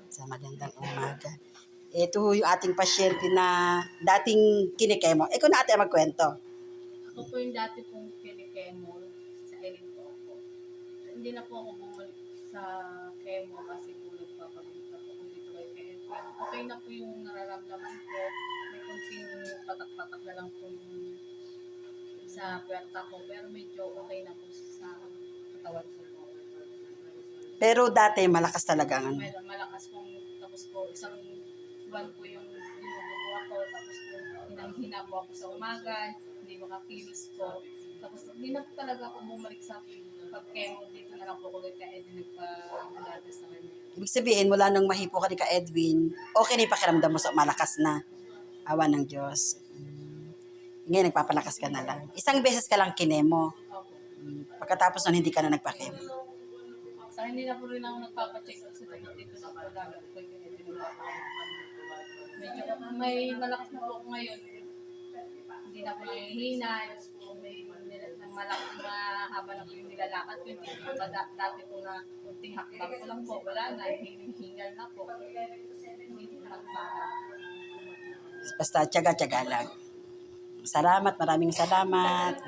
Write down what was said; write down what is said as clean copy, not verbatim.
Sa magandang umaga. Ito yung ating pasyente na dating kinikemo. Ikaw na ate magkwento. Ako po yung dati pong kinikemo sa Eileen po ako. Hindi na po ako bumalik sa chemo kasi po nagpapagamot na po kung dito kay Edwin. Okay na po yung nararamdaman ko. May konting patak-patak na lang po sa puwerta ko. Pero medyo okay na po sa katawan ko po. Pero dati malakas talaga ang ano. Malakas pong tapos po isang buwan po yung dinudugo ako. Tapos po hinang-hina po ako sa umaga. Hindi makakilos po. Tapos hindi na po talaga ako bumalik sa pag-chemo. Dito na lang po ako kay Edwin nagpa-alaga sa kanya. Ibig sabihin, mula nung mahipo ka ni ka Edwin, okay na yung pakiramdam mo sa malakas na. Awa ng Diyos. Ngayon, nagpapalakas ka na lang. Isang beses ka lang kinemo. Opo. Pagkatapos nun, hindi ka na nagpa-chemo. Sa hindi na po rin ako nagpapacheck up sa tayo dito na po lalo ko kay Edwin nagpapakain. Medyo may malakas na po ako ngayon. Hindi na po nangihina. May malaking mahaba na po yung nilalakad ko. Hindi po ba dati po na kunting hakbang ko lang po. Wala na. Hingal na po. Hindi na hakbang. Basta tiyaga-tiyaga lang. Salamat, maraming salamat.